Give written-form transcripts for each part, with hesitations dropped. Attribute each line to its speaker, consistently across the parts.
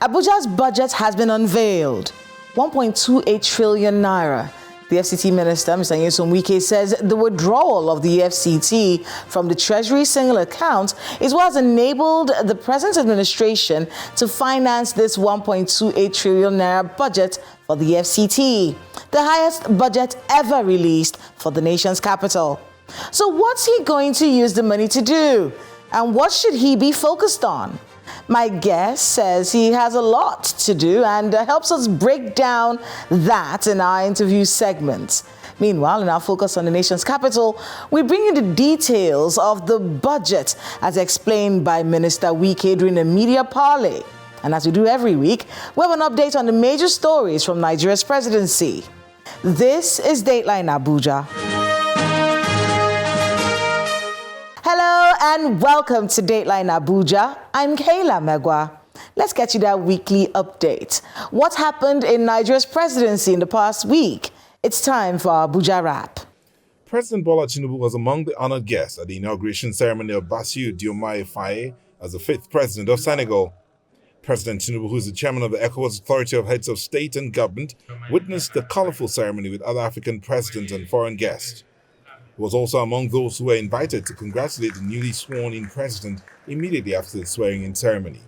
Speaker 1: Abuja's budget has been unveiled. 1.28 trillion naira. The FCT Minister, Mr. Nyesom Wike, says the withdrawal of the FCT from the Treasury single account is what has enabled the present administration to finance this 1.28 trillion naira budget for the FCT, the highest budget ever released for the nation's capital. So what's he going to use the money to do? And what should he be focused on? My guest says he has a lot to do and helps us break down that in our interview segment. Meanwhile, in our focus on the nation's capital, we bring you the details of the budget as explained by Minister Wike during a media parley. And as we do every week, we have an update on the major stories from Nigeria's presidency. This is Dateline Abuja. Hello and welcome to Dateline Abuja. I'm Kayla Megwa. Let's get you that weekly update. What happened in Nigeria's presidency in the past week? It's time for our Abuja Wrap.
Speaker 2: President Bola Tinubu was among the honored guests at the inauguration ceremony of Bassirou Diomaye Faye as the 5th president of Senegal. President Tinubu, who is the chairman of the ECOWAS Authority of Heads of State and Government, witnessed the colorful ceremony with other African presidents and foreign guests. He was also among those who were invited to congratulate the newly sworn-in president immediately after the swearing-in ceremony.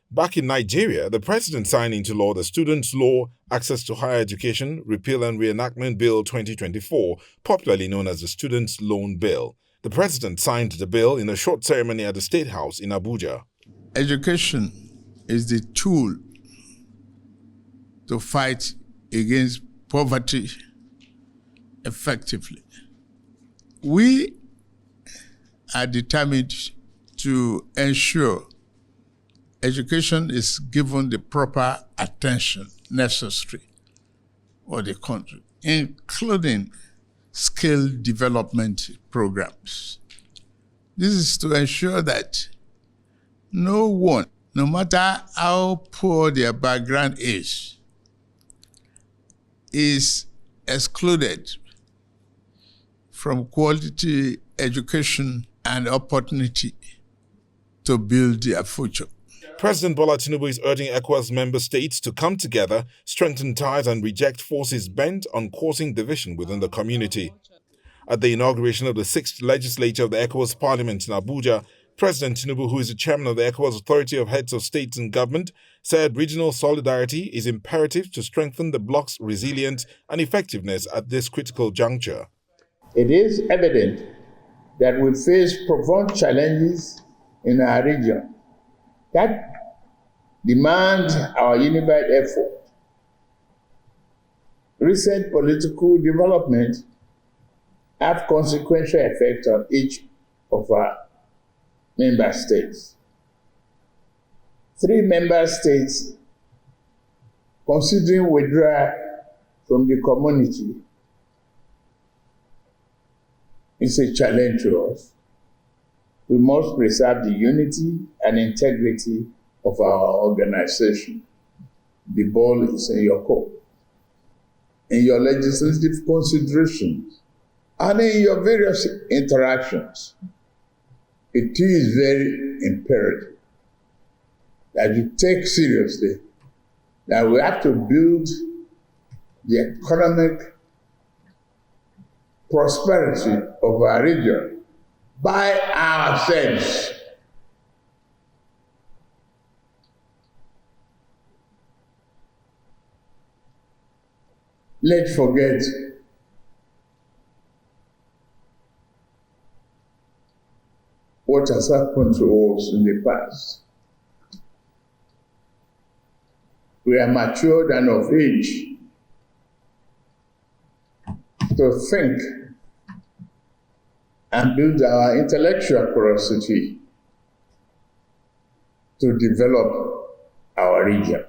Speaker 2: Back in Nigeria, the president signed into law the Students' Law, Access to Higher Education, Repeal and Reenactment Bill 2024, popularly known as the Students' Loan Bill. The president signed the bill in a short ceremony at the State House in Abuja.
Speaker 3: Education is the tool to fight against poverty effectively. We are determined to ensure education is given the proper attention necessary for the country, including skill development programs. This is to ensure that no one, no matter how poor their background is excluded from quality education and opportunity to build their future.
Speaker 2: President Bola Tinubu is urging ECOWAS member states to come together, strengthen ties and reject forces bent on causing division within the community. At the inauguration of the 6th legislature of the ECOWAS Parliament in Abuja, President Tinubu, who is the chairman of the ECOWAS Authority of Heads of States and Government, said regional solidarity is imperative to strengthen the bloc's resilience and effectiveness at this critical juncture.
Speaker 4: It is evident that we face profound challenges in our region that demand our unified effort. Recent political developments have consequential effects on each of our member states. 3 member states considering withdrawal from the community is a challenge to us. We must preserve the unity and integrity of our organization. The ball is in your court. In your legislative considerations and in your various interactions, it is very imperative that you take seriously that we have to build the economic prosperity of our region by ourselves. Let's forget what has happened to us in the past. We are matured and of age to think and build our intellectual curiosity to develop our region.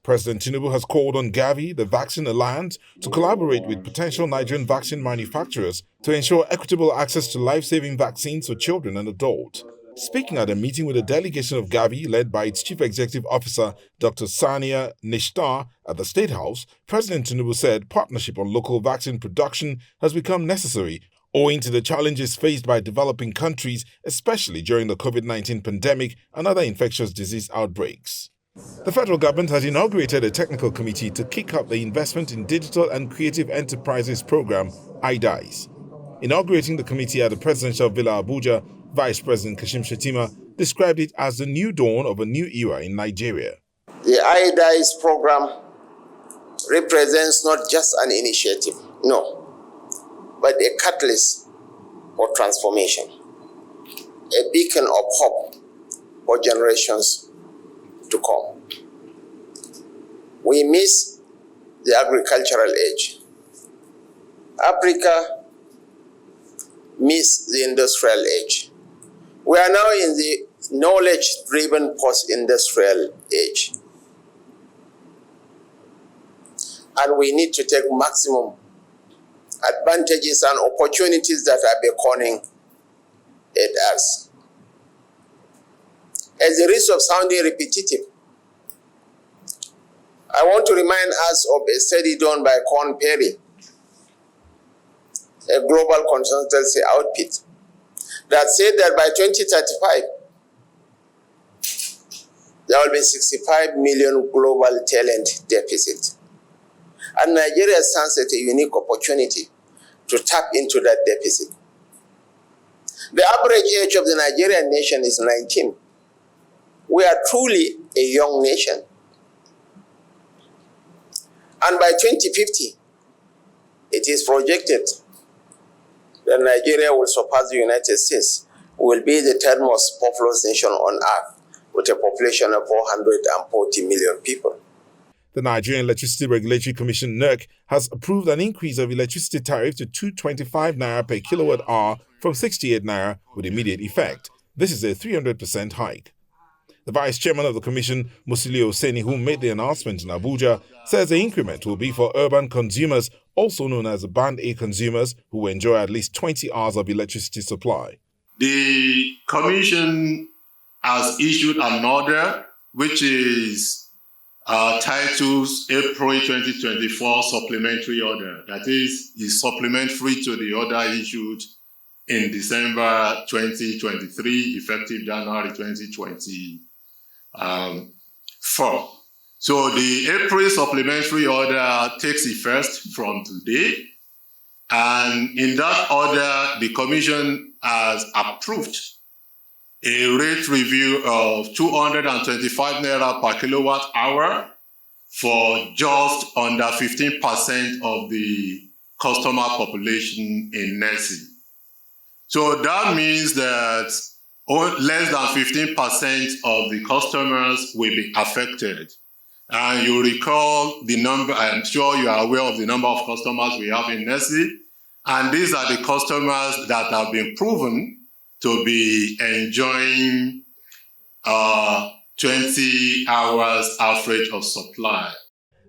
Speaker 2: President Tinubu has called on Gavi, the Vaccine Alliance, to collaborate with potential Nigerian vaccine manufacturers to ensure equitable access to life-saving vaccines for children and adults. Speaking at a meeting with a delegation of Gavi led by its Chief Executive Officer, Dr. Sania Nishtar, at the State House, President Tinubu said partnership on local vaccine production has become necessary owing to the challenges faced by developing countries, especially during the COVID-19 pandemic and other infectious disease outbreaks. The federal government has inaugurated a technical committee to kick up the Investment in Digital and Creative Enterprises program, IDICE. Inaugurating the committee at the presidential villa Abuja, Vice President Kashim Shettima described it as the new dawn of a new era in Nigeria.
Speaker 5: The IDICE program represents not just an initiative, no, but a catalyst for transformation, a beacon of hope for generations to come. We miss the agricultural age. Africa miss the industrial age. We are now in the knowledge-driven post-industrial age. And we need to take maximum advantages and opportunities that are beckoning at us. At the risk of sounding repetitive, I want to remind us of a study done by Korn Perry, a global consultancy outfit, that said that by 2035, there will be 65 million global talent deficit. And Nigeria stands at a unique opportunity to tap into that deficit. The average age of the Nigerian nation is 19. We are truly a young nation. And by 2050, it is projected that Nigeria will surpass the United States, will be the third most populous nation on earth, with a population of 440 million people.
Speaker 2: The Nigerian Electricity Regulatory Commission (NERC) has approved an increase of electricity tariff to 225 naira per kilowatt hour from 68 naira with immediate effect. This is a 300% hike. The vice chairman of the commission, Musili Oseni, who made the announcement in Abuja, says the increment will be for urban consumers, also known as Band A consumers, who enjoy at least 20 hours of electricity supply.
Speaker 6: The commission has issued an order which is titled April 2024 Supplementary Order. That is supplementary to the order issued in December 2023, effective January 2024. So the April supplementary order takes effect from today. And in that order, the Commission has approved a rate review of 225 naira per kilowatt hour for just under 15% of the customer population in NESI. So that means that less than 15% of the customers will be affected. And you recall the number, I'm sure you are aware of the number of customers we have in NESI. And these are the customers that have been proven to be enjoying 20 hours average of supply.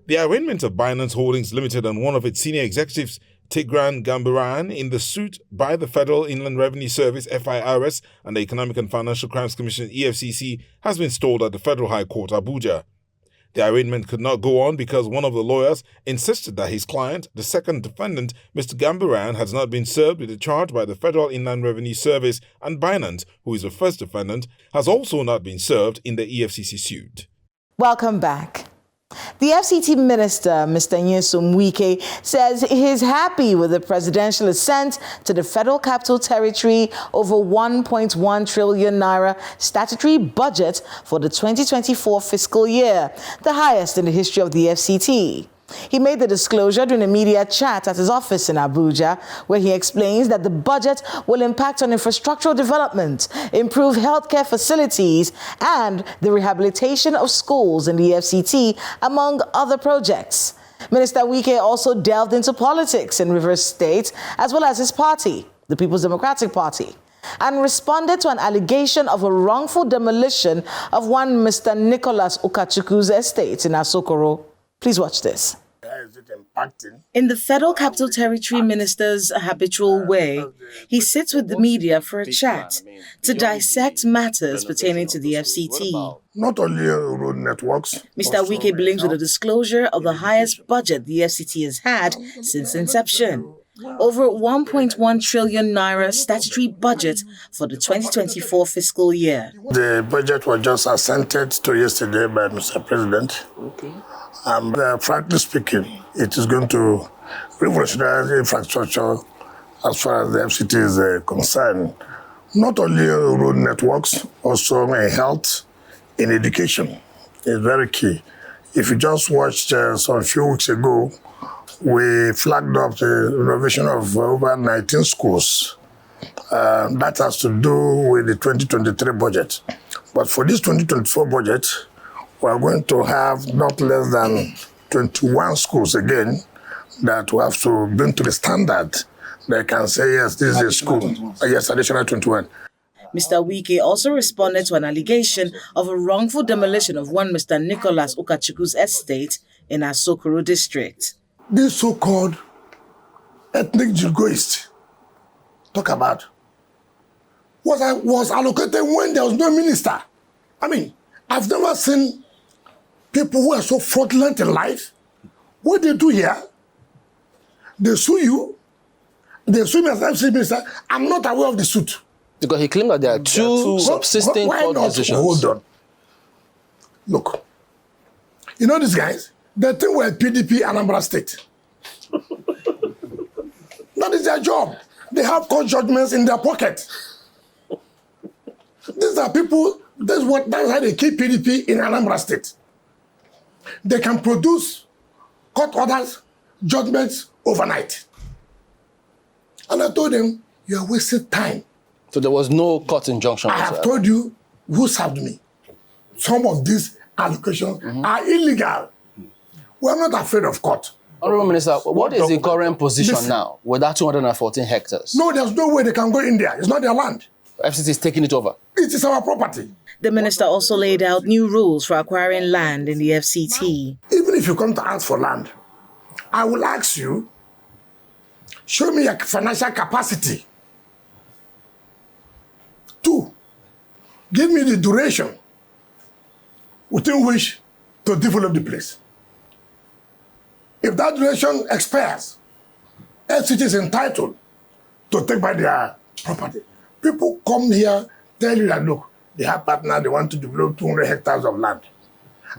Speaker 2: The arraignment of Binance Holdings Limited and one of its senior executives, Tigran Gambaryan, in the suit by the Federal Inland Revenue Service (FIRS) and the Economic and Financial Crimes Commission (EFCC) has been stalled at the Federal High Court, Abuja. The arraignment could not go on because one of the lawyers insisted that his client, the second defendant, Mr. Gambaryan, has not been served with a charge by the Federal Inland Revenue Service, and Binance, who is the first defendant, has also not been served in the EFCC suit.
Speaker 1: Welcome back. The FCT Minister, Mr. Nyesom Wike, says he is happy with the presidential assent to the Federal Capital Territory over 1.1 trillion naira statutory budget for the 2024 fiscal year, the highest in the history of the FCT. He made the disclosure during a media chat at his office in Abuja, where he explains that the budget will impact on infrastructural development, improve healthcare facilities, and the rehabilitation of schools in the FCT, among other projects. Minister Wike also delved into politics in Rivers State, as well as his party, the People's Democratic Party, and responded to an allegation of a wrongful demolition of one Mr. Nicholas Ukachukwu's estate in Asokoro. Please watch this. In the Federal Capital Territory Minister's habitual way, he sits with the media for a chat to dissect matters pertaining to the FCT.
Speaker 7: Not only road networks.
Speaker 1: Mr. Wike blames with a disclosure of the highest budget the FCT has had since inception. over 1.1 trillion naira statutory budget for the 2024 fiscal year.
Speaker 7: The budget was just assented to yesterday by Mr. President. Okay. And frankly speaking, it is going to revolutionize infrastructure as far as the FCT is concerned. Not only road networks, also in health, in education. It's very key. If you just watched some few weeks ago, we flagged up the renovation of over 19 schools. That has to do with the 2023 budget. But for this 2024 budget, we are going to have not less than 21 schools again that we have to bring to the standard. They can say, yes, this is a school. Yes, additional 21.
Speaker 1: Mr. Wike also responded to an allegation of a wrongful demolition of one Mr. Nicholas Ukachukwu's estate in Asokoro district.
Speaker 7: This so-called ethnic jingoist talk about was allocated when there was no minister. I mean, I've never seen people who are so fraudulent in life. What they do here, they sue you, they sue me as FCT Minister. I'm not aware of the suit.
Speaker 8: Because he claimed that there are two subsisting court decisions.
Speaker 7: Hold on. Look, you know these guys? They think we're PDP Anambra State. That is their job. They have court judgments in their pocket. These are people, that's how they keep PDP in Anambra State. They can produce court orders, judgments overnight. And I told them, you are wasting time.
Speaker 8: So there was no court injunction?
Speaker 7: I have told you who served me. Some of these allocations are illegal. We're not afraid of court.
Speaker 8: Honorable Minister, what is the current position now with that 214 hectares?
Speaker 7: No, there's no way they can go in there. It's not their land.
Speaker 8: FCT is taking it over.
Speaker 7: It is our property.
Speaker 1: The minister also laid out new rules for acquiring land in the FCT.
Speaker 7: Even if you come to ask for land, I will ask you, show me your financial capacity. 2, give me the duration within which to develop the place. If that duration expires, FCT is entitled to take back their property. People come here, tell you that, look, they have partner, they want to develop 200 hectares of land.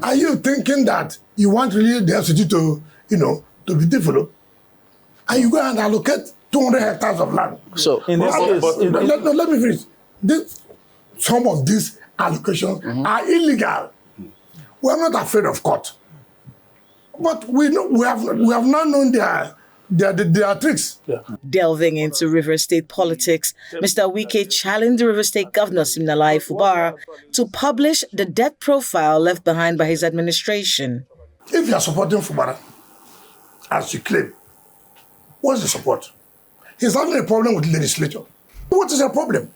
Speaker 7: Are you thinking that you want really the FCT to, to be developed? And you go and allocate 200 hectares of land.
Speaker 8: So,
Speaker 7: in this case, let me finish. Some of these allocations are illegal. We are not afraid of court. But we have not known their tricks. Yeah.
Speaker 1: Delving into River State politics, Mr. Wike challenged the River State Governor Siminalayi Fubara to publish the debt profile left behind by his administration.
Speaker 7: If you are supporting Fubara, as you claim, what's the support? He's having a problem with the legislature. What is the problem?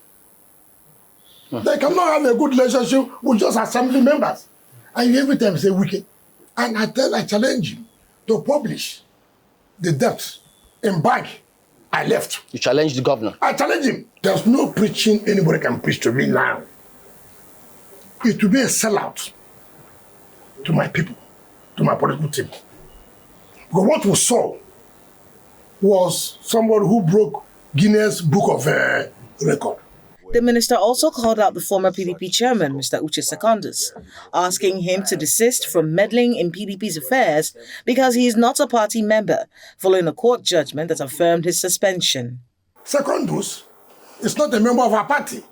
Speaker 7: They cannot have a good relationship with just assembly members. And you every time say Wike. And I challenge you to publish the debt in bank I left.
Speaker 8: You challenge the governor?
Speaker 7: I challenge him. There's no preaching anybody can preach to me now. It will be a sellout to my people, to my political team. Because what we saw was somebody who broke Guinness Book of Record.
Speaker 1: The minister also called out the former PDP chairman, Mr. Uche Secondus, asking him to desist from meddling in PDP's affairs because he is not a party member, following a court judgment that affirmed his suspension.
Speaker 7: Secondus is not a member of our party.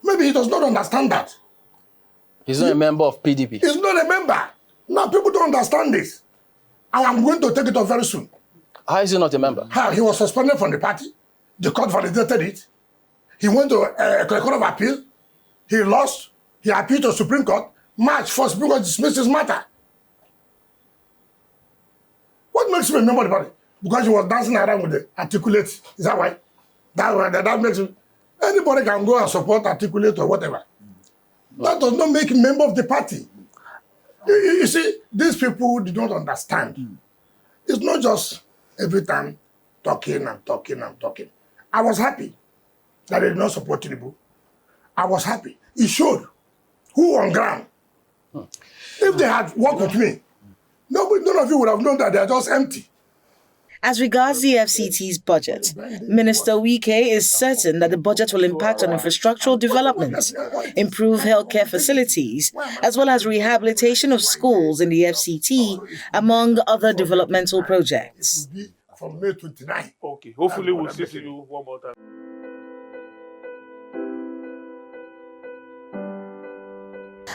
Speaker 7: Maybe he does not understand that.
Speaker 8: He's not a member of PDP?
Speaker 7: He's not a member. Now people don't understand this. And I'm going to take it off very soon.
Speaker 8: How is he not a member?
Speaker 7: How? He was suspended from the party. The court validated it. He went to a court of appeal. He lost. He appealed to Supreme Court. March 1st, Supreme Court dismissed his matter. What makes him a member of the party? Because he was dancing around with the articulate. Is that why? That makes him... Anybody can go and support articulate or whatever. That does not make him a member of the party. You see, these people do not understand. It's not just every time talking and talking and talking. I was happy that they did not support Tinubu. I was happy. It showed who on ground. If they had worked with me, none of you would have known that they are just empty.
Speaker 1: As regards the FCT's budget, Minister Wike is certain that the budget will impact on infrastructural development, improve healthcare facilities, as well as rehabilitation of schools in the FCT, among other developmental projects.
Speaker 7: From May 29.
Speaker 9: Okay, hopefully we'll see you one more time.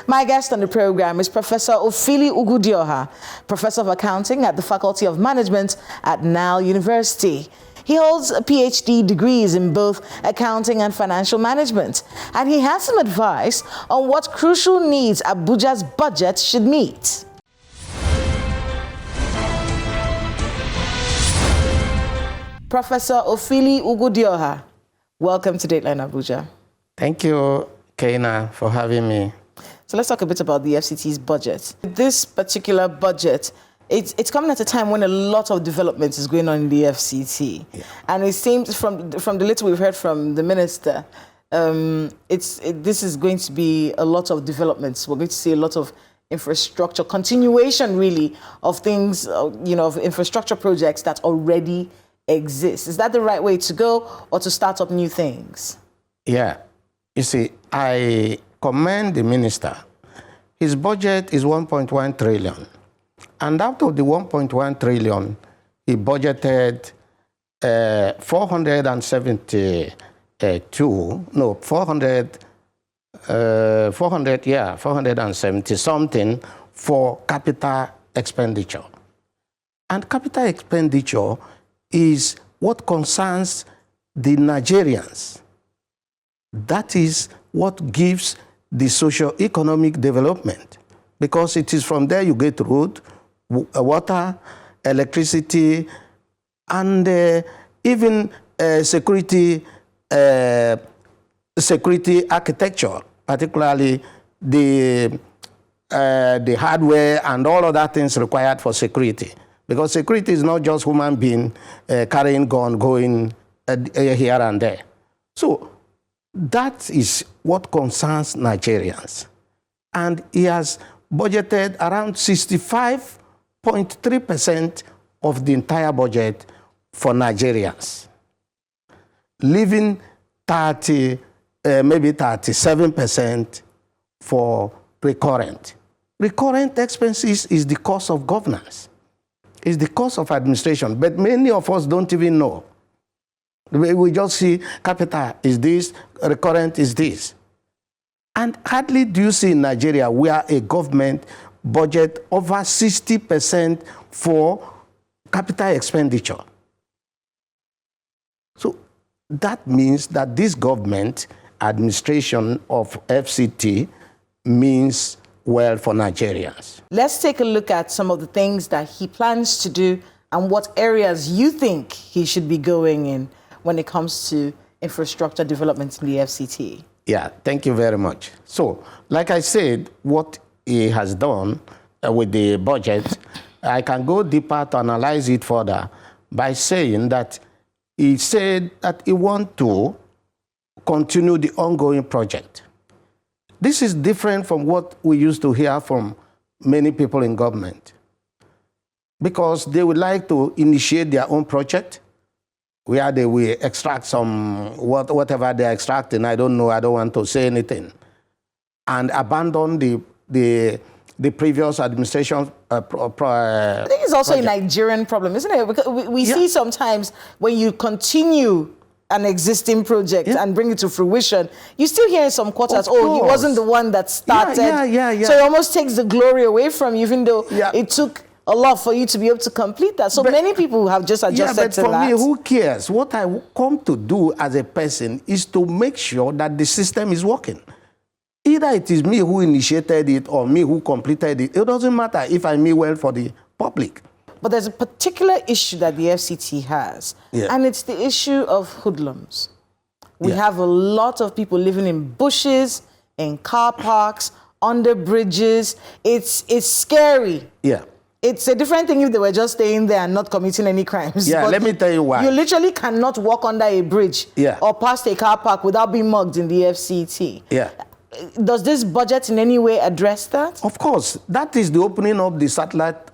Speaker 1: My guest on the program is Professor Ofili Ugudioha, Professor of Accounting at the Faculty of Management at Nile University. He holds PhD degrees in both accounting and financial management, and he has some advice on what crucial needs Abuja's budget should meet. Professor Ofili Ugudioha, welcome to Dateline Abuja.
Speaker 10: Thank you, Kaina, for having me.
Speaker 1: So let's talk a bit about the FCT's budget. This particular budget, it's coming at a time when a lot of development is going on in the FCT. Yeah. And it seems from the little we've heard from the minister, this is going to be a lot of developments. We're going to see a lot of infrastructure, continuation really of things, of infrastructure projects that already exist. Is that the right way to go, or to start up new things?
Speaker 10: Yeah. You see, I commend the minister. His budget is 1.1 trillion. And out of the 1.1 trillion, he budgeted 470 something for capital expenditure. And capital expenditure is what concerns the Nigerians. That is what gives the socio-economic development, because it is from there you get road, water, electricity, and even security architecture, particularly the hardware and all of that things required for security. Because security is not just human being carrying gun, going here and there. So that is what concerns Nigerians. And he has budgeted around 65.3% of the entire budget for Nigerians, leaving maybe 37% for recurrent. Recurrent expenses is the cost of governance, is the cost of administration, but many of us don't even know. We just see capital is this, recurrent is this. And hardly do you see in Nigeria where a government budget over 60% for capital expenditure. So that means that this government administration of FCT means well for Nigerians.
Speaker 1: Let's take a look at some of the things that he plans to do and what areas you think he should be going in when it comes to infrastructure development in the FCT.
Speaker 10: Yeah, thank you very much. So, like I said, what he has done with the budget, I can go deeper to analyze it further by saying that he said that he wants to continue the ongoing project. This is different from what we used to hear from many people in government, because they would like to initiate their own project where they will extract some, whatever they're extracting, I don't know, I don't want to say anything, and abandon the previous administration I
Speaker 1: think it's also project. A Nigerian problem, isn't it? Because we see sometimes when you continue an existing project and bring it to fruition, you still hear in some quarters, oh, he wasn't the one that started. So it almost takes the glory away from you, even though it took a lot for you to be able to complete that. So many people have just adjusted to that.
Speaker 10: But for me, who cares? What I come to do as a person is to make sure that the system is working. Either it is me who initiated it or me who completed it. It doesn't matter if I mean well for the public.
Speaker 1: But there's a particular issue that the FCT has, and it's the issue of hoodlums. We have a lot of people living in bushes, in car parks, under bridges. It's scary.
Speaker 10: Yeah.
Speaker 1: It's a different thing if they were just staying there and not committing any crimes.
Speaker 10: Yeah, let me tell you why.
Speaker 1: You literally cannot walk under a bridge or past a car park without being mugged in the FCT.
Speaker 10: Yeah.
Speaker 1: Does this budget in any way address that?
Speaker 10: Of course. That is the opening of the satellite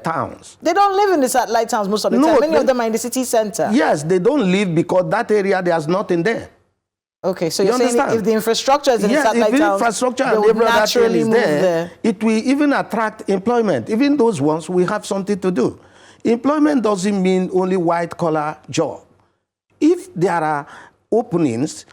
Speaker 10: towns.
Speaker 1: They don't live in the satellite towns most of the time. Many of them are in the city center.
Speaker 10: Yes, they don't live because that area, there's nothing there.
Speaker 1: Okay, so you're saying if the infrastructure is in the satellite towns,
Speaker 10: infrastructure
Speaker 1: they would naturally move there.
Speaker 10: It will even attract employment. Even those ones will have something to do. Employment doesn't mean only white-collar job. If there are openings,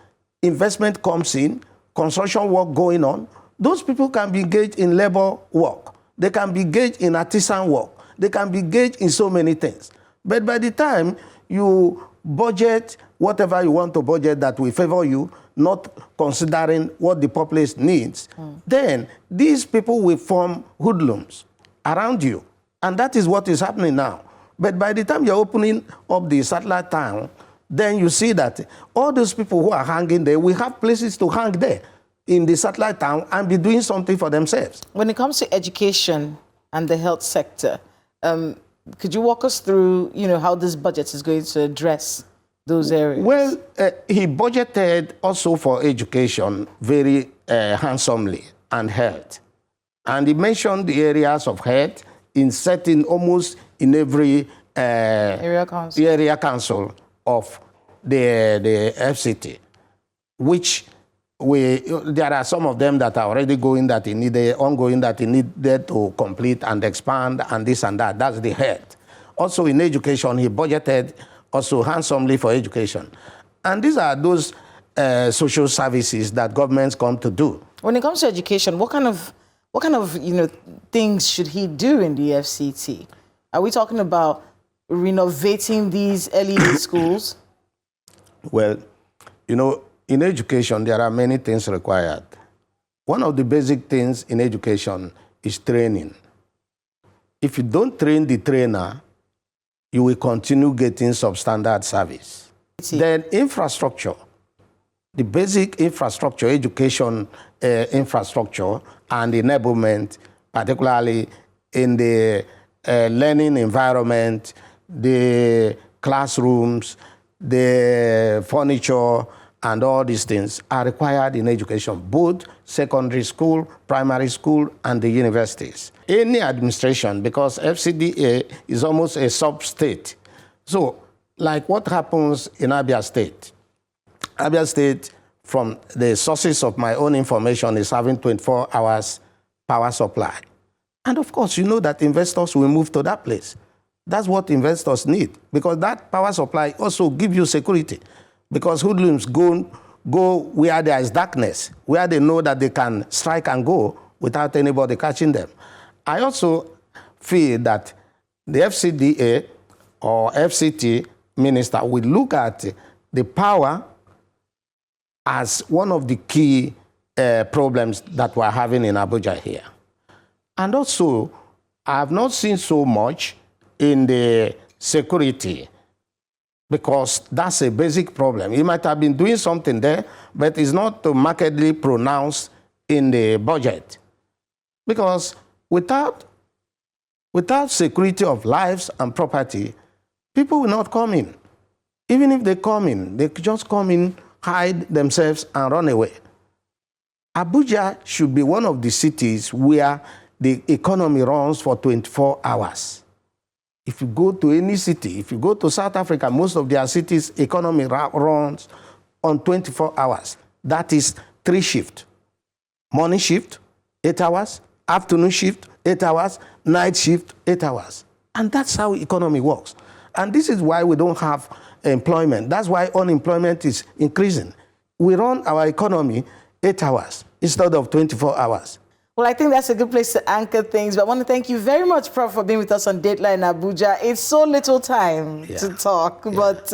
Speaker 10: investment comes in, construction work going on, those people can be engaged in labor work. They can be engaged in artisan work. They can be engaged in so many things. But by the time you budget whatever you want to budget that will favor you, not considering what the populace needs, then these people will form hoodlums around you. And that is what is happening now. But by the time you're opening up the satellite town, then you see that all those people who are hanging there will have places to hang there in the satellite town and be doing something for themselves. When it comes to education and the health sector, could you walk us through, how this budget is going to address those areas? Well, he budgeted also for education very handsomely and health. And he mentioned the areas of health in setting almost in every area council of the FCT, which there are some of them that are already going that he needed, ongoing that he needed to complete and expand and this and that. That's the health. Also in education, he budgeted also handsomely for education. And these are those social services that governments come to do. When it comes to education, what kind of things should he do in the FCT? Are we talking about renovating these LED schools? Well, in education, there are many things required. One of the basic things in education is training. If you don't train the trainer, you will continue getting substandard service. Then infrastructure, the basic infrastructure, education infrastructure and enablement, particularly in the learning environment, the classrooms, the furniture, and all these things are required in education, both secondary school, primary school, and the universities. Any administration, because FCDA is almost a sub-state. So, like what happens in Abia State? Abia State, from the sources of my own information, is having 24 hours power supply. And of course, you know that investors will move to that place. That's what investors need, because that power supply also gives you security. Because hoodlums go where there is darkness, where they know that they can strike and go without anybody catching them. I also feel that the FCDA or FCT Minister will look at the power as one of the key problems that we're having in Abuja here. And also, I have not seen so much in the security, because that's a basic problem. He might have been doing something there, but it's not markedly pronounced in the budget. Because without security of lives and property, people will not come in. Even if they come in, they just come in, hide themselves, and run away. Abuja should be one of the cities where the economy runs for 24 hours. If you go to any city, if you go to South Africa, most of their cities' economy runs on 24 hours. That is 3 shifts. Morning shift, 8 hours. Afternoon shift, 8 hours. Night shift, 8 hours. And that's how economy works. And this is why we don't have employment. That's why unemployment is increasing. We run our economy 8 hours instead of 24 hours. Well, I think that's a good place to anchor things. But I want to thank you very much, Prof, for being with us on Dateline Abuja. It's so little time to talk, but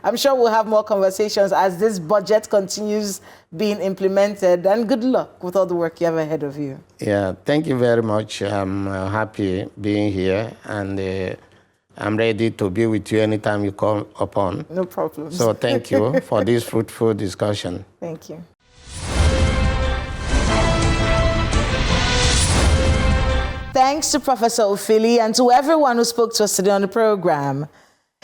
Speaker 10: I'm sure we'll have more conversations as this budget continues being implemented. And good luck with all the work you have ahead of you. Yeah, thank you very much. I'm happy being here, and I'm ready to be with you anytime you come upon. No problem. So thank you for this fruitful discussion. Thank you. Thanks to Professor Ofili and to everyone who spoke to us today on the program.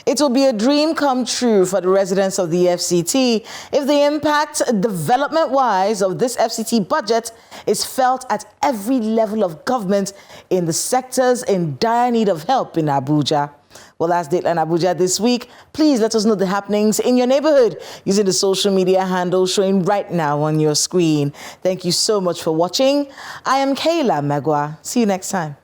Speaker 1: It will be a dream come true for the residents of the FCT if the impact development-wise of this FCT budget is felt at every level of government in the sectors in dire need of help in Abuja. Well, that's Dateline Abuja this week. Please let us know the happenings in your neighborhood using the social media handle showing right now on your screen. Thank you so much for watching. I am Kayla Megwa. See you next time.